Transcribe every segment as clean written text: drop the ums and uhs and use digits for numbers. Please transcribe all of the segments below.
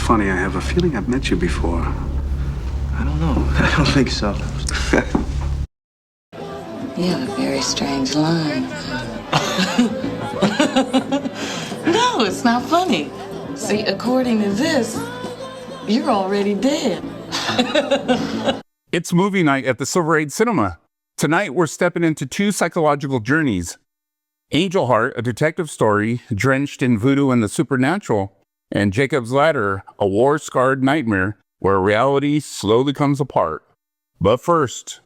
funny. I have a feeling I've met you before. I don't know. I don't think so. You have a very strange line. No, it's not funny. See, according to this, you're already dead. It's movie night at the Silver Age Cinema. Tonight, we're stepping into two psychological journeys. Angel Heart, a detective story drenched in voodoo and the supernatural, and Jacob's Ladder, a war-scarred nightmare where reality slowly comes apart. But first,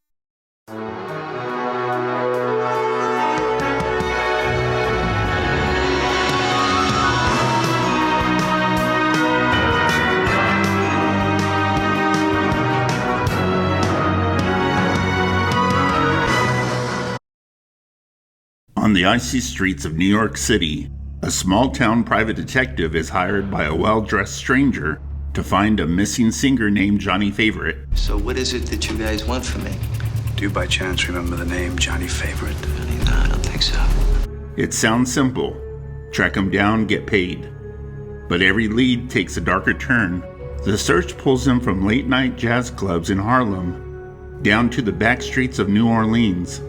on the icy streets of New York City, a small-town private detective is hired by a well-dressed stranger to find a missing singer named Johnny Favorite. So what is it that you guys want from me? Do you by chance remember the name Johnny Favorite? No, I don't think so. It sounds simple. Track him down, get paid. But every lead takes a darker turn. The search pulls him from late-night jazz clubs in Harlem down to the back streets of New Orleans,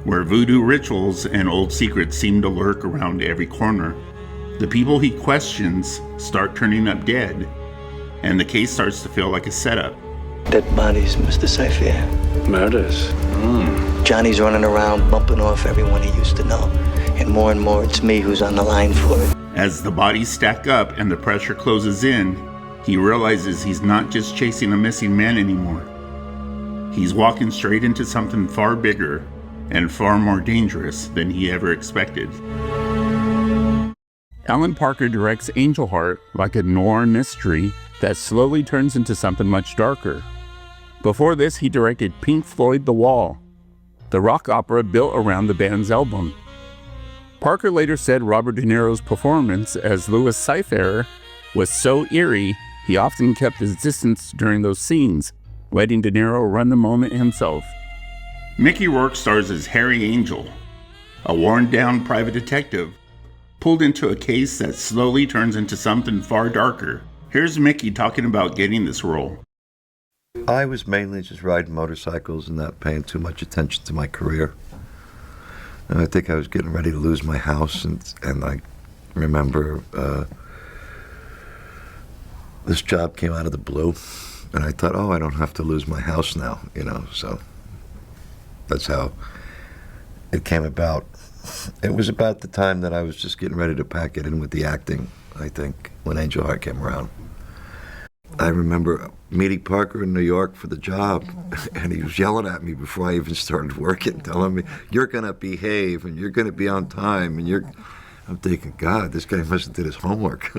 where voodoo rituals and old secrets seem to lurk around every corner. The people he questions start turning up dead, and the case starts to feel like a setup. Dead bodies, Mr. Cypher. Murders. Johnny's running around bumping off everyone he used to know. And more it's me who's on the line for it. As the bodies stack up and the pressure closes in, he realizes he's not just chasing a missing man anymore. He's walking straight into something far bigger and far more dangerous than he ever expected. Alan Parker directs Angel Heart like a noir mystery that slowly turns into something much darker. Before this, he directed Pink Floyd The Wall, the rock opera built around the band's album. Parker later said Robert De Niro's performance as Louis Cypher was so eerie, he often kept his distance during those scenes, letting De Niro run the moment himself. Mickey Rourke stars as Harry Angel, a worn-down private detective pulled into a case that slowly turns into something far darker. Here's Mickey talking about getting this role. I was mainly just riding motorcycles and not paying too much attention to my career. And I think I was getting ready to lose my house, and I remember this job came out of the blue, and I thought, oh, I don't have to lose my house now, so that's how it came about. It was about the time that I was just getting ready to pack it in with the acting, I think, when Angel Heart came around. I remember meeting Parker in New York for the job, and he was yelling at me before I even started working, telling me, you're going to behave, and you're going to be on time, and I'm thinking, God, this guy must have did his homework.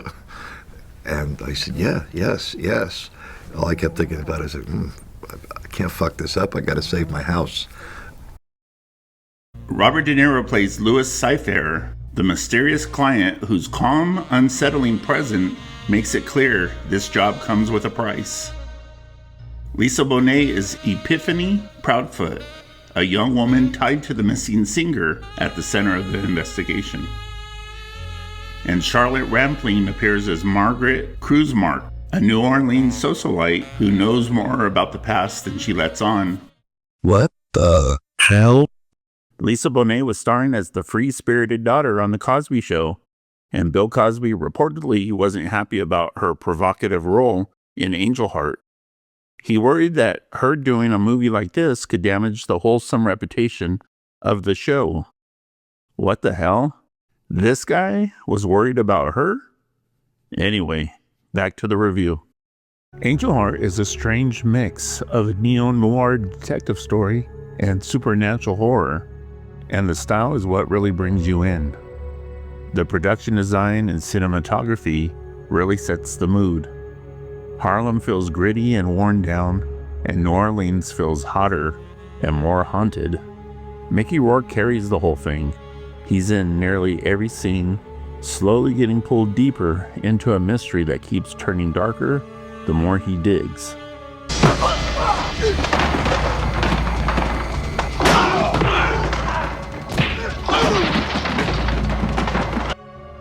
And I said, yes. All I kept thinking about is, I can't fuck this up, I got to save my house. Robert De Niro plays Louis Cypher, the mysterious client whose calm, unsettling presence makes it clear this job comes with a price. Lisa Bonet is Epiphany Proudfoot, a young woman tied to the missing singer at the center of the investigation. And Charlotte Rampling appears as Margaret Cruzmark, a New Orleans socialite who knows more about the past than she lets on. What the hell? Lisa Bonet was starring as the free-spirited daughter on The Cosby Show, and Bill Cosby reportedly wasn't happy about her provocative role in Angel Heart. He worried that her doing a movie like this could damage the wholesome reputation of the show. What the hell? This guy was worried about her? Anyway, back to the review. Angel Heart is a strange mix of neo-noir detective story and supernatural horror, and the style is what really brings you in. The production design and cinematography really sets the mood. Harlem feels gritty and worn down, and New Orleans feels hotter and more haunted. Mickey Rourke carries the whole thing. He's in nearly every scene, slowly getting pulled deeper into a mystery that keeps turning darker the more he digs.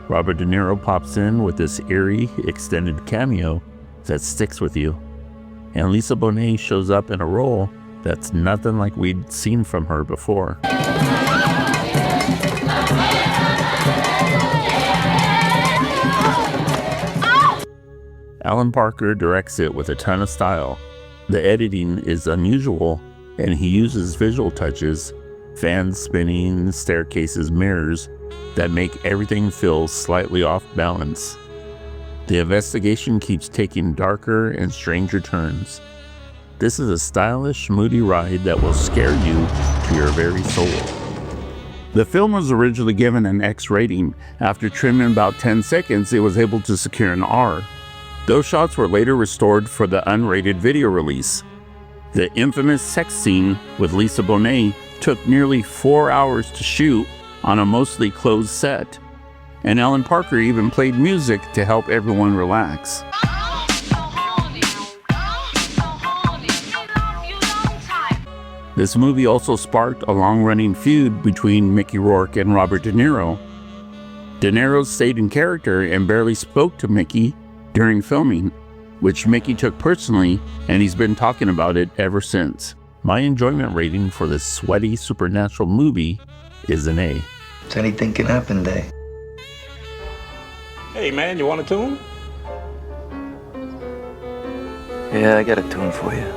Robert De Niro pops in with this eerie, extended cameo that sticks with you. And Lisa Bonet shows up in a role that's nothing like we'd seen from her before. Alan Parker directs it with a ton of style. The editing is unusual, and he uses visual touches, fans spinning, staircases, mirrors, that make everything feel slightly off balance. The investigation keeps taking darker and stranger turns. This is a stylish, moody ride that will scare you to your very soul. The film was originally given an X rating. After trimming about 10 seconds, it was able to secure an R. Those shots were later restored for the unrated video release. The infamous sex scene with Lisa Bonet took nearly 4 hours to shoot on a mostly closed set, and Alan Parker even played music to help everyone relax. This movie also sparked a long-running feud between Mickey Rourke and Robert De Niro. De Niro stayed in character and barely spoke to Mickey during filming, which Mickey took personally, and he's been talking about it ever since. My enjoyment rating for this sweaty supernatural movie is an A. So anything can happen, Day. Hey man, you want a tune? Yeah, I got a tune for you.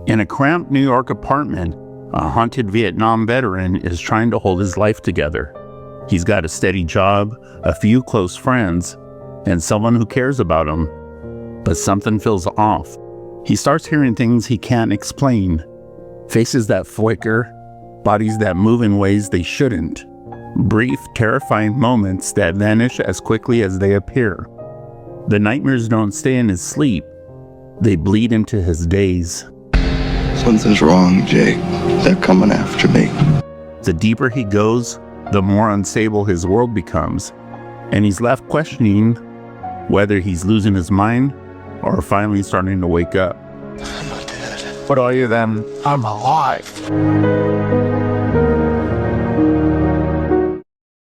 In a cramped New York apartment, a haunted Vietnam veteran is trying to hold his life together. He's got a steady job, a few close friends, and someone who cares about him. But something feels off. He starts hearing things he can't explain. Faces that flicker, bodies that move in ways they shouldn't. Brief, terrifying moments that vanish as quickly as they appear. The nightmares don't stay in his sleep. They bleed into his days. Something's wrong, Jake. They're coming after me. The deeper he goes, the more unstable his world becomes, and he's left questioning whether he's losing his mind or finally starting to wake up. I'm not dead. What are you then? I'm alive.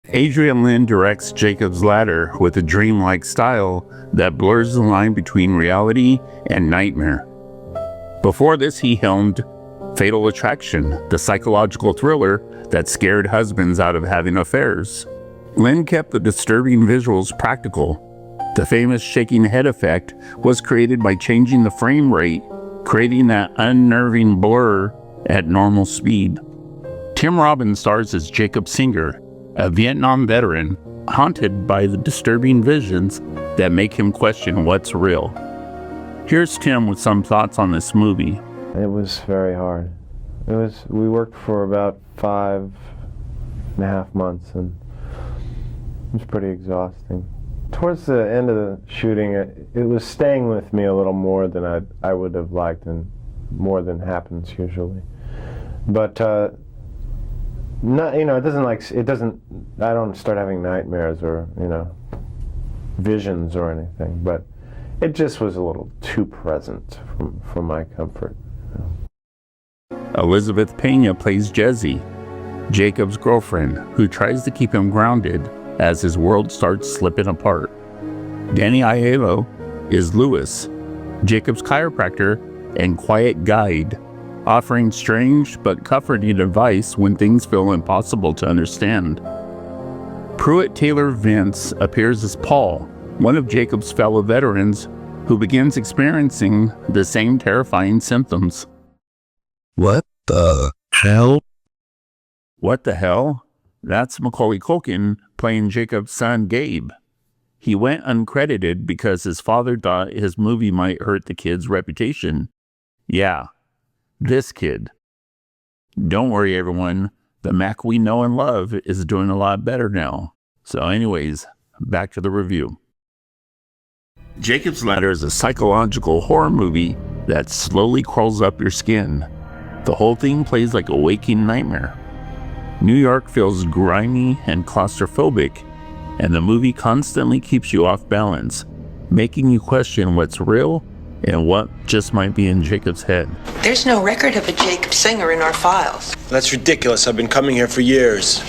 Adrian Lyne directs Jacob's Ladder with a dreamlike style that blurs the line between reality and nightmare. Before this, he helmed Fatal Attraction, the psychological thriller that scared husbands out of having affairs. Lyne kept the disturbing visuals practical. The famous shaking head effect was created by changing the frame rate, creating that unnerving blur at normal speed. Tim Robbins stars as Jacob Singer, a Vietnam veteran haunted by the disturbing visions that make him question what's real. Here's Tim with some thoughts on this movie. It was very hard. We worked for about 5.5 months, and it was pretty exhausting. Towards the end of the shooting, it was staying with me a little more than I would have liked, and more than happens usually. But not, it doesn't. I don't start having nightmares or visions or anything, but it just was a little too present for my comfort. Elizabeth Pena plays Jessie, Jacob's girlfriend, who tries to keep him grounded as his world starts slipping apart. Danny Aiello is Lewis, Jacob's chiropractor and quiet guide, offering strange but comforting advice when things feel impossible to understand. Pruitt Taylor Vince appears as Paul, one of Jacob's fellow veterans who begins experiencing the same terrifying symptoms. What the hell? What the hell? That's Macaulay Culkin playing Jacob's son Gabe. He went uncredited because his father thought his movie might hurt the kid's reputation. Yeah, this kid. Don't worry everyone, the Mac we know and love is doing a lot better now. So anyways, back to the review. Jacob's Ladder is a psychological horror movie that slowly crawls up your skin. The whole thing plays like a waking nightmare. New York feels grimy and claustrophobic, and the movie constantly keeps you off balance, making you question what's real and what just might be in Jacob's head. There's no record of a Jacob Singer in our files. That's ridiculous. I've been coming here for years.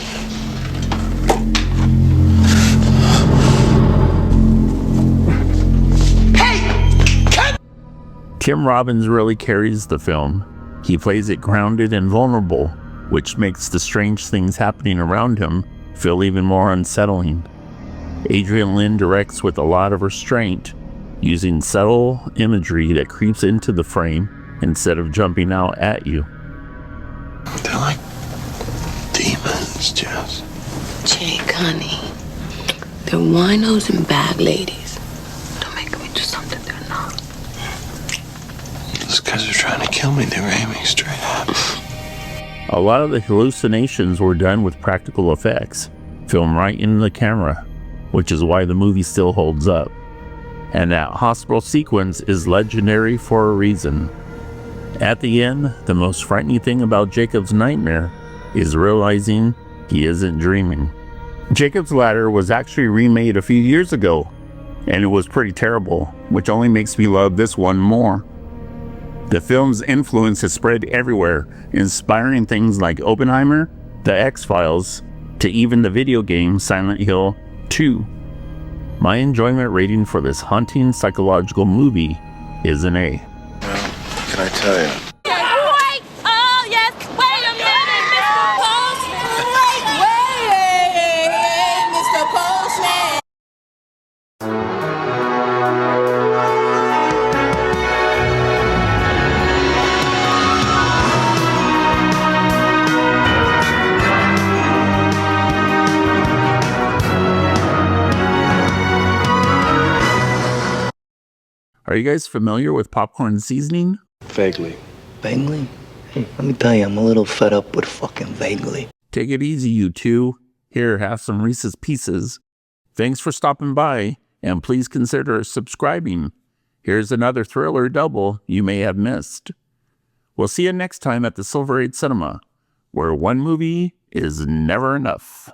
Tim Robbins really carries the film. He plays it grounded and vulnerable, which makes the strange things happening around him feel even more unsettling. Adrian Lyne directs with a lot of restraint, using subtle imagery that creeps into the frame instead of jumping out at you. They're like demons, Jess. Jake, honey, they're winos and bad ladies. Don't make them into something they're not. Those guys are trying to kill me. They were aiming straight at me. A lot of the hallucinations were done with practical effects, filmed right in the camera, which is why the movie still holds up. And that hospital sequence is legendary for a reason. At the end, the most frightening thing about Jacob's nightmare is realizing he isn't dreaming. Jacob's Ladder was actually remade a few years ago, and it was pretty terrible, which only makes me love this one more. The film's influence has spread everywhere, inspiring things like Oppenheimer, The X-Files, to even the video game Silent Hill 2. My enjoyment rating for this haunting psychological movie is an A. Well, can I tell you? Wait! Oh, yes! Wait a minute, Mr. Postman! Wait, Mr. Postman! Are you guys familiar with popcorn seasoning? Vaguely. Vaguely? Hey, let me tell you, I'm a little fed up with fucking vaguely. Take it easy, you two. Here, have some Reese's Pieces. Thanks for stopping by, and please consider subscribing. Here's another thriller double you may have missed. We'll see you next time at the Silver Age Cinema, where one movie is never enough.